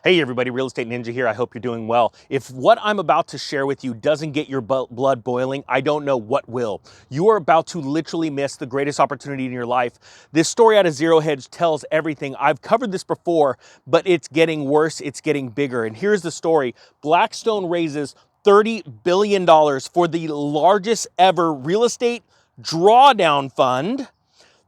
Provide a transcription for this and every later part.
Hey everybody, Real Estate Ninja here. I hope you're doing well. If what I'm about to share with you doesn't get your blood boiling, I don't know what will. You are about to literally miss the greatest opportunity in your life. This story out of Zero Hedge tells everything. I've covered this before, but it's getting worse, it's getting bigger. And here's the story. Blackstone raises $30 billion for the largest ever real estate drawdown fund.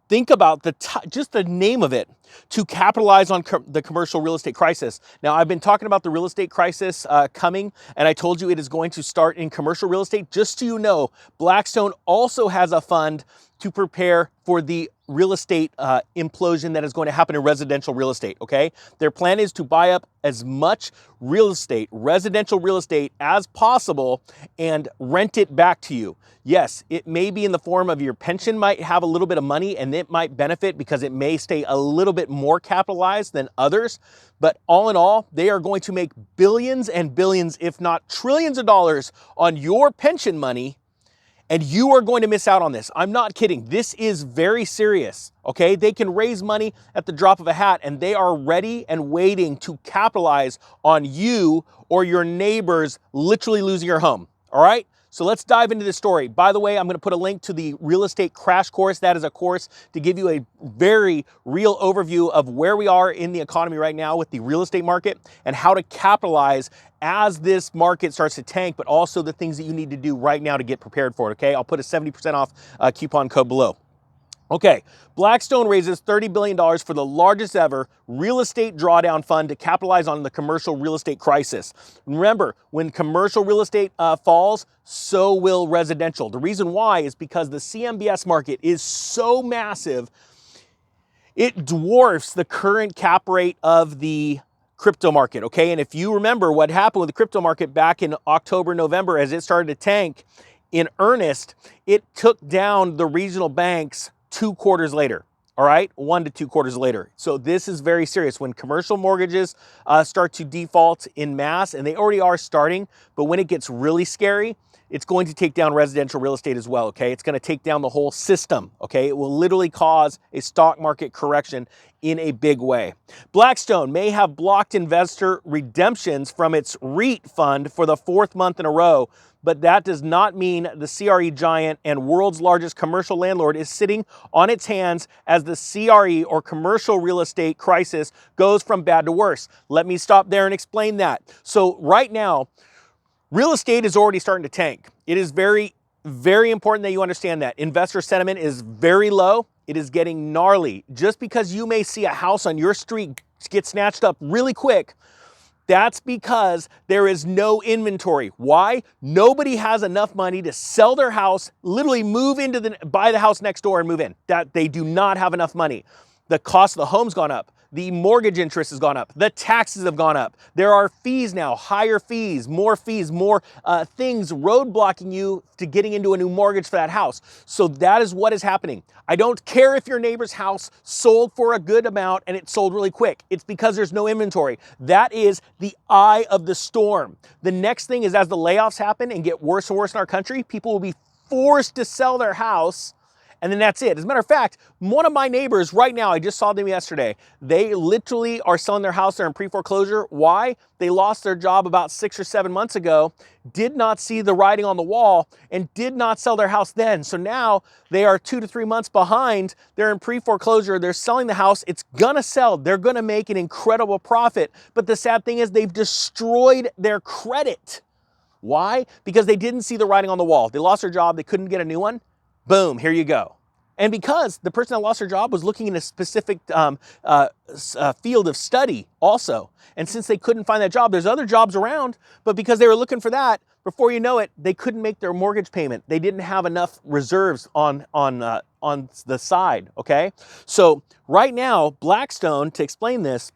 Think about just the name of it, to capitalize on the commercial real estate crisis. Now, I've been talking about the real estate crisis coming, and I told you it is going to start in commercial real estate. Just so you know, Blackstone also has a fund to prepare for the real estate implosion that is going to happen in residential real estate, okay? Their plan is to buy up as much real estate, residential real estate, as possible and rent it back to you. Yes, it may be in the form of your pension might have a little bit of money and it might benefit because it may stay a little bit more capitalized than others. But all in all, they are going to make billions and billions, if not trillions of dollars on your pension money. And you are going to miss out on this. I'm not kidding. This is very serious, okay? They can raise money at the drop of a hat and they are ready and waiting to capitalize on you or your neighbors literally losing your home, all right? So let's dive into this story. By the way, I'm going to put a link to the real estate crash course. That is a course to give you a very real overview of where we are in the economy right now with the real estate market and how to capitalize as this market starts to tank, but also the things that you need to do right now to get prepared for it, okay? I'll put a 70% off coupon code below. Okay, Blackstone raises $30 billion for the largest ever real estate drawdown fund to capitalize on the commercial real estate crisis. Remember, when commercial real estate falls, so will residential. The reason why is because the CMBS market is so massive, it dwarfs the current cap rate of the crypto market, okay? And if you remember what happened with the crypto market back in October, November, as it started to tank in earnest, it took down the regional banks 2 quarters later, all right? 1 to 2 quarters later. So this is very serious. When commercial mortgages start to default in mass, and they already are starting, but when it gets really scary, it's going to take down residential real estate as well, okay? It's going to take down the whole system, okay? It will literally cause a stock market correction in a big way. Blackstone may have blocked investor redemptions from its REIT fund for the 4th month in a row, but that does not mean the CRE giant and world's largest commercial landlord is sitting on its hands as the CRE or commercial real estate crisis goes from bad to worse. Let me stop there and explain that. So right now, real estate is already starting to tank. It is very, very important that you understand that. Investor sentiment is very low. It is getting gnarly. Just because you may see a house on your street get snatched up really quick, that's because there is no inventory. Why? Nobody has enough money to sell their house, literally buy the house next door and move in. That they do not have enough money. The cost of the home's gone up. The mortgage interest has gone up. The taxes have gone up. There are fees now, higher fees, more things roadblocking you to getting into a new mortgage for that house. So that is what is happening. I don't care if your neighbor's house sold for a good amount and it sold really quick. It's because there's no inventory. That is the eye of the storm. The next thing is, as the layoffs happen and get worse and worse in our country, people will be forced to sell their house. And then that's it. As a matter of fact, one of my neighbors right now, I just saw them yesterday. They literally are selling their house. They're in pre-foreclosure. Why? They lost their job about 6 or 7 months ago, did not see the writing on the wall, and did not sell their house then. So now they are 2 to 3 months behind. They're in pre-foreclosure. They're selling the house. It's gonna sell. They're gonna make an incredible profit. But the sad thing is they've destroyed their credit. Why? Because they didn't see the writing on the wall. They lost their job. They couldn't get a new one. Boom, here you go. And because the person that lost their job was looking in a specific field of study also. And since they couldn't find that job, there's other jobs around, but because they were looking for that, before you know it, they couldn't make their mortgage payment. They didn't have enough reserves on the side, okay? So right now, Blackstone, to explain this,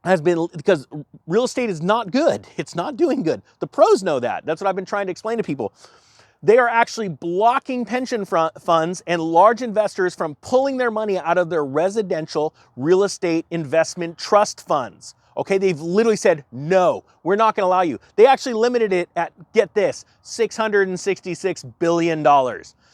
has been, because real estate is not good. It's not doing good. The pros know that. That's what I've been trying to explain to people. They are actually blocking pension funds and large investors from pulling their money out of their residential real estate investment trust funds. Okay, they've literally said, no, we're not gonna allow you. They actually limited it at, get this, $666 billion.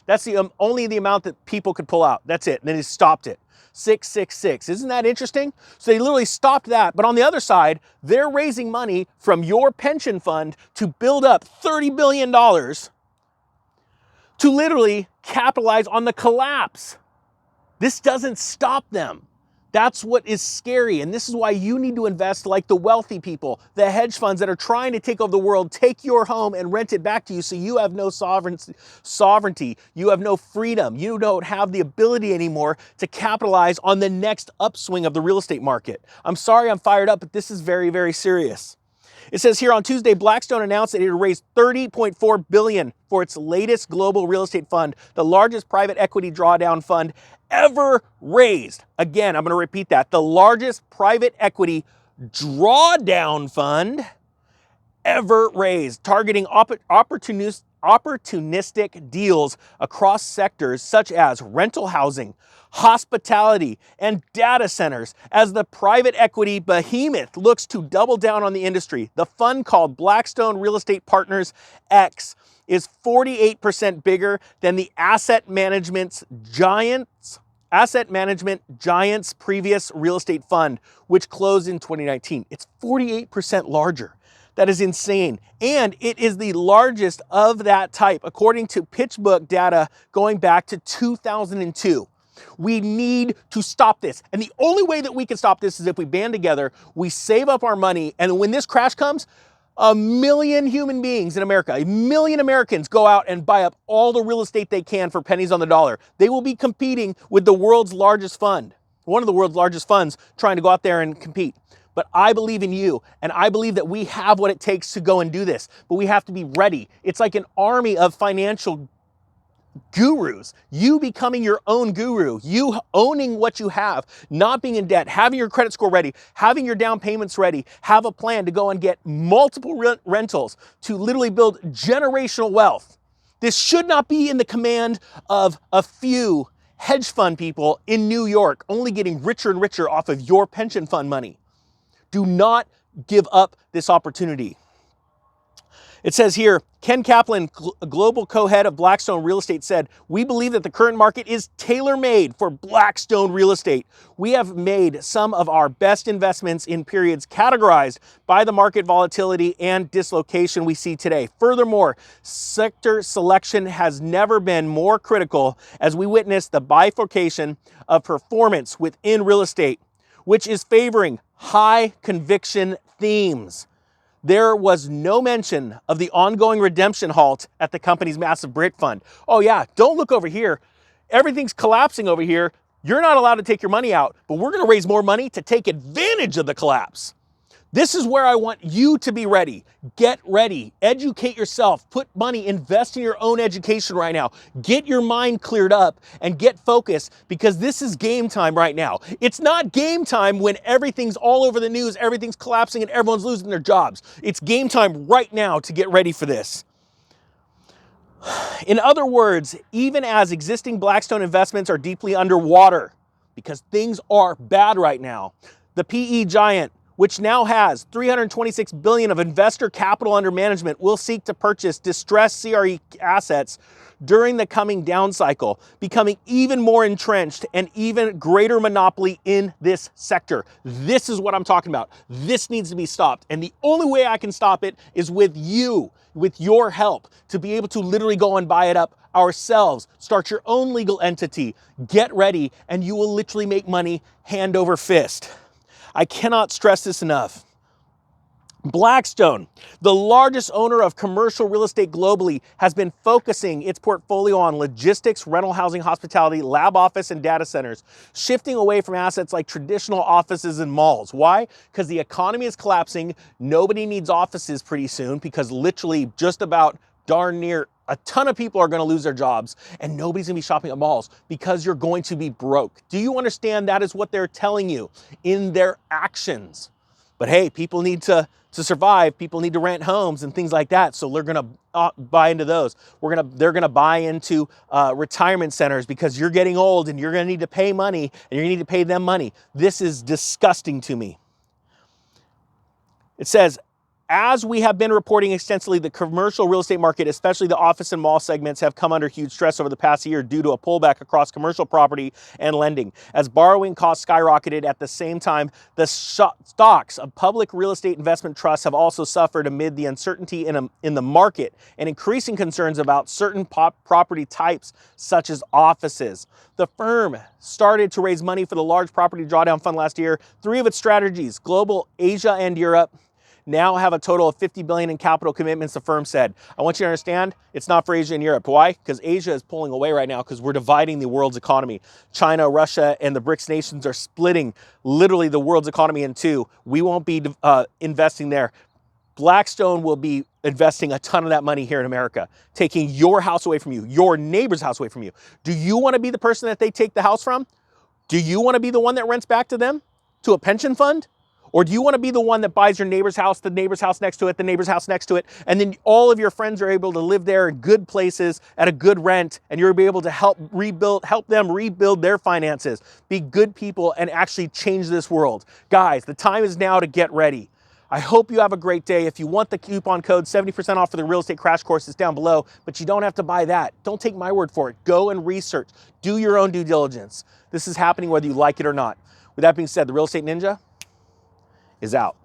That's the only the amount that people could pull out. That's it. And then he stopped it. 666. Isn't that interesting? So they literally stopped that. But on the other side, they're raising money from your pension fund to build up $30 billion to literally capitalize on the collapse. This doesn't stop them. That's what is scary. And this is why you need to invest like the wealthy people, the hedge funds that are trying to take over the world, take your home and rent it back to you so you have no sovereignty. You have no freedom. You don't have the ability anymore to capitalize on the next upswing of the real estate market. I'm sorry I'm fired up, but this is very, very serious. It says here on Tuesday, Blackstone announced that it had raised $30.4 billion for its latest global real estate fund, the largest private equity drawdown fund ever raised. Again, I'm going to repeat that. The largest private equity drawdown fund ever raised, targeting opportunistic deals across sectors such as rental housing, hospitality, and data centers. As the private equity behemoth looks to double down on the industry, the fund called Blackstone Real Estate Partners X is 48% bigger than the asset management giant's previous real estate fund, which closed in 2019. It's 48% larger. That is insane. And it is the largest of that type, according to PitchBook data going back to 2002. We need to stop this. And the only way that we can stop this is if we band together, we save up our money, and when this crash comes, 1 million human beings in America, 1 million Americans go out and buy up all the real estate they can for pennies on the dollar. They will be competing with the world's largest fund, one of the world's largest funds, trying to go out there and compete. But I believe in you, and I believe that we have what it takes to go and do this, but we have to be ready. It's like an army of financial gurus. You becoming your own guru, you owning what you have, not being in debt, having your credit score ready, having your down payments ready, have a plan to go and get multiple rentals to literally build generational wealth. This should not be in the command of a few hedge fund people in New York, only getting richer and richer off of your pension fund money. Do not give up this opportunity. It says here, Ken Kaplan, global co-head of Blackstone Real Estate, said, "We believe that the current market is tailor-made for Blackstone Real Estate. We have made some of our best investments in periods categorized by the market volatility and dislocation we see today. Furthermore, sector selection has never been more critical as we witness the bifurcation of performance within real estate, which is favoring high conviction themes." There was no mention of the ongoing redemption halt at the company's massive Brit fund. Oh yeah, don't look over here. Everything's collapsing over here. You're not allowed to take your money out, but we're going to raise more money to take advantage of the collapse. This is where I want you to be ready. Get ready. Educate yourself. Put money, invest in your own education right now. Get your mind cleared up and get focused, because this is game time right now. It's not game time when everything's all over the news, everything's collapsing and everyone's losing their jobs. It's game time right now to get ready for this. In other words, even as existing Blackstone investments are deeply underwater, because things are bad right now, the PE giant, which now has $326 billion of investor capital under management, will seek to purchase distressed CRE assets during the coming down cycle, becoming even more entrenched and even greater monopoly in this sector. This is what I'm talking about. This needs to be stopped. And the only way I can stop it is with you, with your help, to be able to literally go and buy it up ourselves. Start your own legal entity. Get ready, and you will literally make money hand over fist. I cannot stress this enough. Blackstone, the largest owner of commercial real estate globally, has been focusing its portfolio on logistics, rental housing, hospitality, lab office, and data centers, shifting away from assets like traditional offices and malls. Why? Because the economy is collapsing. Nobody needs offices pretty soon, because literally just about darn near a ton of people are going to lose their jobs, and nobody's going to be shopping at malls because you're going to be broke. Do you understand? That is what they're telling you in their actions. But hey, people need to survive. People need to rent homes and things like that. So they're going to buy into those. They're going to buy into retirement centers, because you're getting old and you're going to need to pay money, and you're going to need to pay them money. This is disgusting to me. It says, As we have been reporting extensively, the commercial real estate market, especially the office and mall segments, have come under huge stress over the past year due to a pullback across commercial property and lending. As borrowing costs skyrocketed at the same time, the stocks of public real estate investment trusts have also suffered amid the uncertainty in the market and increasing concerns about certain property types, such as offices. The firm started to raise money for the large property drawdown fund last year. 3 of its strategies, global, Asia, and Europe, now have a total of $50 billion in capital commitments, the firm said. I want you to understand, it's not for Asia and Europe. Why? Because Asia is pulling away right now because we're dividing the world's economy. China, Russia, and the BRICS nations are splitting literally the world's economy in two. We won't be investing there. Blackstone will be investing a ton of that money here in America, taking your house away from you, your neighbor's house away from you. Do you want to be the person that they take the house from? Do you want to be the one that rents back to them, to a pension fund? Or do you want to be the one that buys your neighbor's house, the neighbor's house next to it, the neighbor's house next to it, and then all of your friends are able to live there in good places at a good rent, and you'll be able to help them rebuild their finances, be good people, and actually change this world. Guys, the time is now to get ready. I hope you have a great day. If you want the coupon code, 70% off for the real estate crash course is down below, but you don't have to buy that. Don't take my word for it. Go and research. Do your own due diligence. This is happening whether you like it or not. With that being said, the Real Estate Ninja is out.